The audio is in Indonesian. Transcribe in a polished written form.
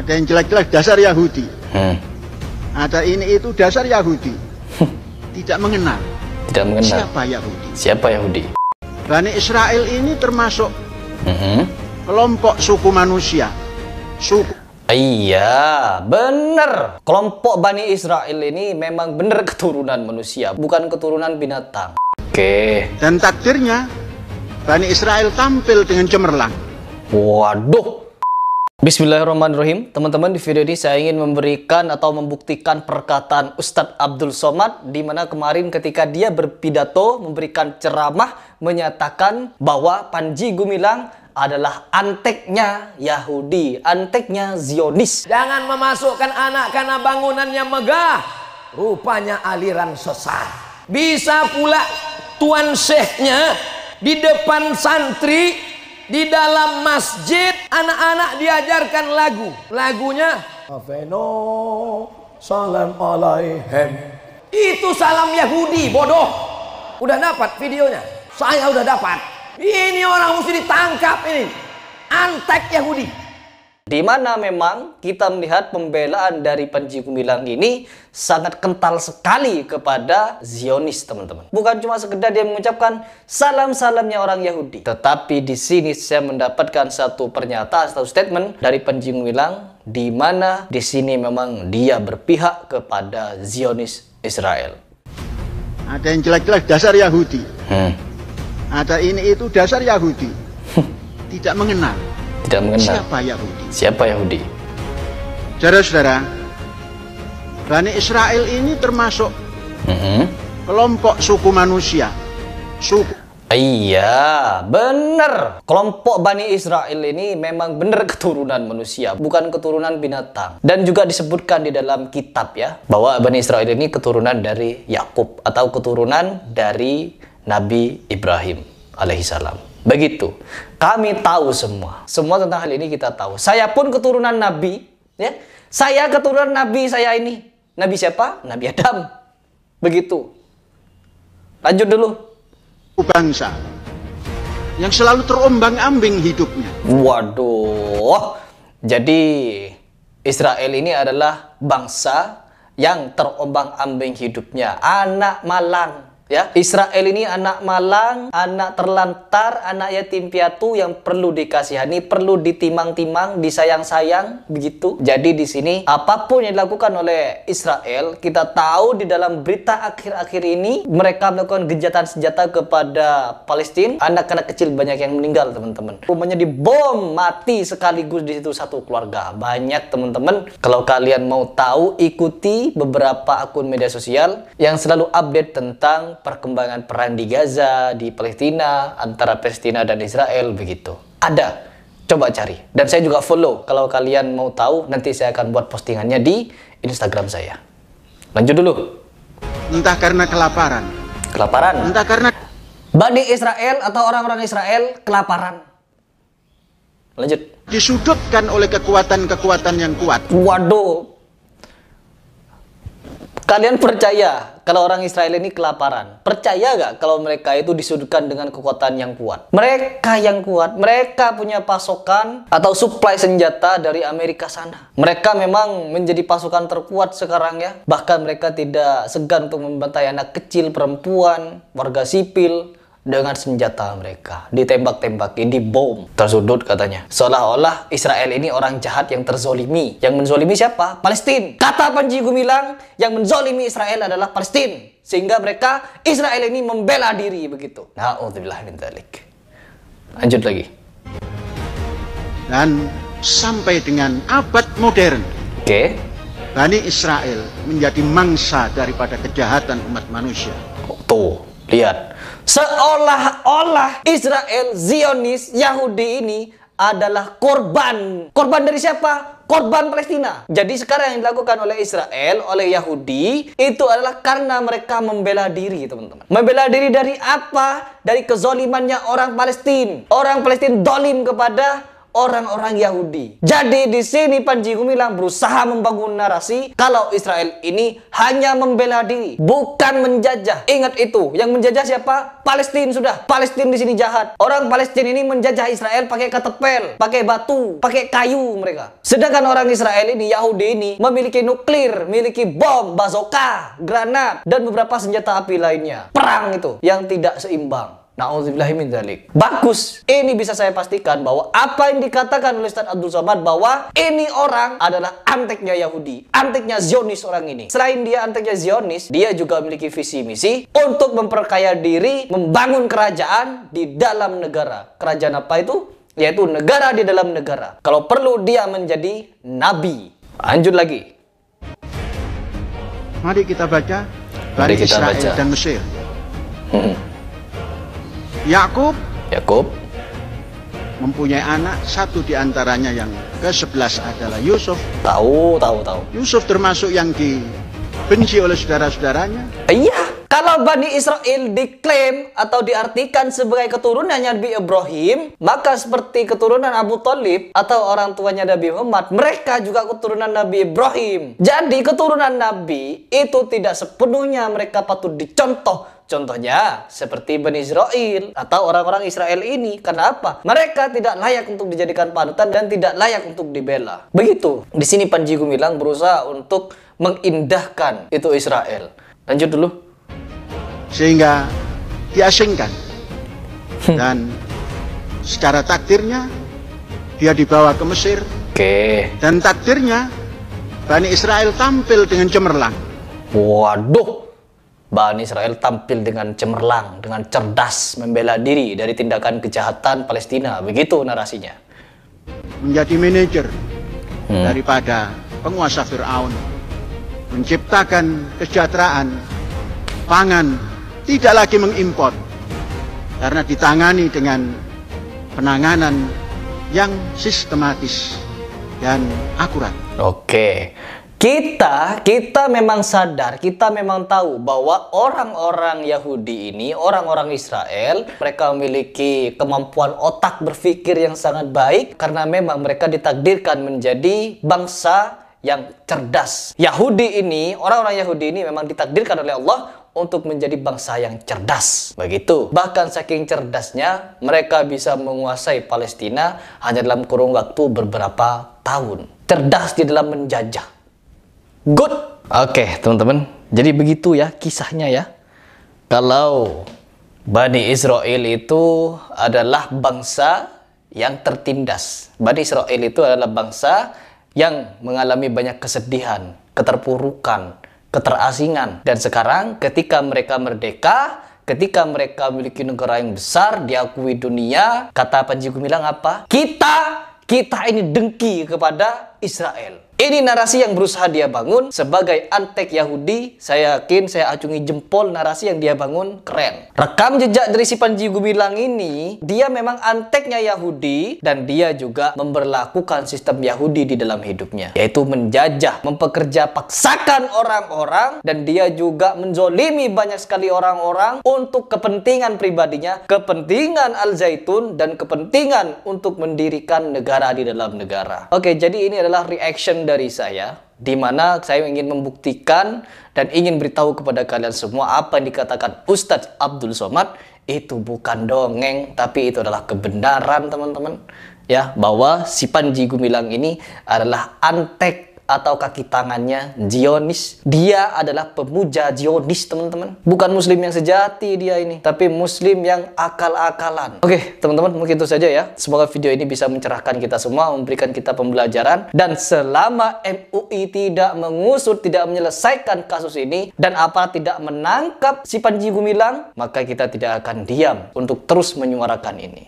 Ada yang jelek-jelek dasar Yahudi. Ada ini itu dasar Yahudi. Tidak mengenal. Tidak mengenal. Siapa Yahudi? Siapa Yahudi? Bani Israel ini termasuk kelompok suku manusia. Iya, bener. Kelompok Bani Israel ini memang bener keturunan manusia, bukan keturunan binatang. Oke. Dan takdirnya, Bani Israel tampil dengan cemerlang. Waduh. Bismillahirrahmanirrahim. Teman-teman, di video ini saya ingin memberikan atau membuktikan perkataan Ustadz Abdul Somad, di mana kemarin ketika dia berpidato memberikan ceramah menyatakan bahwa Panji Gumilang adalah anteknya Yahudi, anteknya Zionis. Jangan memasukkan anak karena bangunannya megah, rupanya aliran sesat. Bisa pula tuan syekhnya di depan santri, di dalam masjid, anak-anak diajarkan lagu. Lagunya Aveno salam alaihem. Itu salam Yahudi, bodoh. Udah dapat videonya? Saya udah dapat. Ini orang mesti ditangkap ini. Antek Yahudi. Di mana memang kita melihat pembelaan dari Panji Gumilang ini sangat kental sekali kepada Zionis, teman-teman. Bukan cuma sekedar dia mengucapkan salam-salamnya orang Yahudi, tetapi di sini saya mendapatkan satu pernyataan atau statement dari Panji Gumilang di mana di sini memang dia berpihak kepada Zionis Israel. Ada yang jelek-jelek dasar Yahudi. Ada ini itu dasar Yahudi. Tidak mengenal. Tidak mengenal. Siapa Yahudi? Siapa Yahudi? Saudara-saudara, Bani Israel ini termasuk kelompok suku manusia. Iya, bener. Kelompok Bani Israel ini memang bener keturunan manusia, bukan keturunan binatang. Dan juga disebutkan di dalam kitab ya, bahwa Bani Israel ini keturunan dari Yakub atau keturunan dari Nabi Ibrahim alaihissalam. Begitu. Kami tahu semua tentang hal ini kita tahu. Saya pun keturunan Nabi, ya. Saya keturunan Nabi saya ini. Nabi siapa? Nabi Adam. Begitu. Lanjut dulu. Bangsa yang selalu terombang-ambing hidupnya. Waduh. Jadi Israel ini adalah bangsa yang terombang-ambing hidupnya. Anak malang. Ya, Israel ini anak malang, anak terlantar, anak yatim piatu yang perlu dikasihani, perlu ditimang-timang, disayang-sayang, begitu. Jadi di sini apapun yang dilakukan oleh Israel, kita tahu di dalam berita akhir-akhir ini mereka melakukan gencatan senjata kepada Palestina. Anak-anak kecil banyak yang meninggal, teman-teman. Rumahnya dibom, mati sekaligus di situ satu keluarga. Banyak, teman-teman. Kalau kalian mau tahu, ikuti beberapa akun media sosial yang selalu update tentang perkembangan perang di Gaza, di Palestina, antara Palestina dan Israel, begitu. Ada, coba cari. Dan saya juga follow. Kalau kalian mau tahu, nanti saya akan buat postingannya di Instagram saya. Lanjut dulu. Entah karena kelaparan. Kelaparan. Entah karena Bani Israel atau orang-orang Israel kelaparan. Lanjut. disudutkan oleh kekuatan-kekuatan yang kuat. Waduh. Kalian percaya kalau orang Israel ini kelaparan? Percaya gak kalau mereka itu disudutkan dengan kekuatan yang kuat? Mereka yang kuat, mereka punya pasokan atau suplai senjata dari Amerika sana. Mereka memang menjadi pasukan terkuat sekarang ya. Bahkan mereka tidak segan untuk membantai anak kecil, perempuan, warga sipil dengan senjata mereka. Ditembak-tembaki, dibom, tersudut katanya. Seolah-olah Israel ini orang jahat yang terzolimi. Yang menzolimi siapa? Palestina. Kata Panji Gumilang, yang menzolimi Israel adalah Palestina. Sehingga mereka, Israel ini membela diri begitu. Na'udzubillah min dzalik. Lanjut lagi. Dan sampai dengan abad modern, Bani Israel menjadi mangsa daripada kejahatan umat manusia. Tuh, lihat. Seolah-olah Israel, Zionis, Yahudi ini adalah korban. Korban dari siapa? Korban Palestina. Jadi sekarang yang dilakukan oleh Israel, oleh Yahudi, itu adalah karena mereka membela diri, teman-teman. Membela diri dari apa? Dari kezolimannya orang Palestina. Orang Palestina dolim kepada orang-orang Yahudi. Jadi di sini Panji Gumilang berusaha membangun narasi kalau Israel ini hanya membela diri, bukan menjajah. Ingat itu, yang menjajah siapa? Palestina sudah. Palestina di sini jahat. Orang Palestina ini menjajah Israel pakai ketepel, pakai batu, pakai kayu mereka. Sedangkan orang Israel ini, Yahudi ini memiliki nuklir, memiliki bom, bazooka, granat, dan beberapa senjata api lainnya. Perang itu yang tidak seimbang. Na'udzubillahi min dzalik. Bagus. Ini bisa saya pastikan bahwa apa yang dikatakan oleh Ustaz Abdul Somad bahwa ini orang adalah anteknya Yahudi, anteknya Zionis orang ini. Selain dia anteknya Zionis, dia juga memiliki visi misi untuk memperkaya diri, membangun kerajaan di dalam negara. Kerajaan apa itu? Yaitu negara di dalam negara. Kalau perlu dia menjadi nabi. Lanjut lagi. Mari kita baca Bani Israel dan Mesir. Yakub mempunyai anak, satu di antaranya yang ke-11 adalah Yusuf. Tahu. Yusuf termasuk yang dibenci oleh saudara-saudaranya. Iya, kalau Bani Israel diklaim atau diartikan sebagai keturunannya Nabi Ibrahim, maka seperti keturunan Abu Thalib atau orang tuanya Nabi Muhammad, mereka juga keturunan Nabi Ibrahim. Jadi keturunan Nabi itu tidak sepenuhnya mereka patut dicontoh. Contohnya seperti Bani Israel atau orang-orang Israel ini. Karena apa? Mereka tidak layak untuk dijadikan panutan dan tidak layak untuk dibela. Begitu. Di sini Panji Gumilang berusaha untuk mengindahkan itu Israel. Lanjut dulu. Sehingga diasingkan. Dan secara takdirnya dia dibawa ke Mesir. Dan takdirnya Bani Israel tampil dengan cemerlang. Waduh. Bani Israel tampil dengan cemerlang, dengan cerdas membela diri dari tindakan kejahatan Palestina. Begitu narasinya. Menjadi manajer daripada penguasa Fir'aun. Menciptakan kesejahteraan pangan, tidak lagi mengimpor. Karena ditangani dengan penanganan yang sistematis dan akurat. Oke. Kita memang sadar, kita memang tahu bahwa orang-orang Yahudi ini, orang-orang Israel, mereka memiliki kemampuan otak berpikir yang sangat baik karena memang mereka ditakdirkan menjadi bangsa yang cerdas. Yahudi ini, orang-orang Yahudi ini memang ditakdirkan oleh Allah untuk menjadi bangsa yang cerdas. Begitu. Bahkan saking cerdasnya, mereka bisa menguasai Palestina hanya dalam kurun waktu beberapa tahun. Cerdas di dalam menjajah. Good. Oke, teman-teman. Jadi begitu ya kisahnya ya. Kalau Bani Israel itu adalah bangsa yang tertindas. Bani Israel itu adalah bangsa yang mengalami banyak kesedihan, keterpurukan, keterasingan. Dan sekarang ketika mereka merdeka, ketika mereka memiliki negara yang besar, diakui dunia, kata Panji Gumilang apa? Kita ini dengki kepada Israel. Ini narasi yang berusaha dia bangun sebagai antek Yahudi. Saya yakin, saya acungi jempol narasi yang dia bangun keren. Rekam jejak dari si Panji Gumilang ini, dia memang anteknya Yahudi dan dia juga memberlakukan sistem Yahudi di dalam hidupnya, yaitu menjajah, mempekerja paksakan orang-orang, dan dia juga menzolimi banyak sekali orang-orang untuk kepentingan pribadinya, kepentingan Al-Zaitun, dan kepentingan untuk mendirikan negara di dalam negara. Oke, jadi ini adalah reaction dari saya, di mana saya ingin membuktikan dan ingin beritahu kepada kalian semua apa yang dikatakan Ustadz Abdul Somad itu bukan dongeng, tapi itu adalah kebenaran, teman-teman. Ya, bahwa si Panji Gumilang ini adalah antek atau kaki tangannya Zionis. Dia adalah pemuja Zionis, teman-teman. Bukan muslim yang sejati dia ini, tapi muslim yang akal-akalan. Oke, teman-teman, mungkin itu saja ya. Semoga video ini bisa mencerahkan kita semua, memberikan kita pembelajaran. Dan selama MUI tidak mengusut, tidak menyelesaikan kasus ini, dan aparat tidak menangkap si Panji Gumilang, maka kita tidak akan diam untuk terus menyuarakan ini.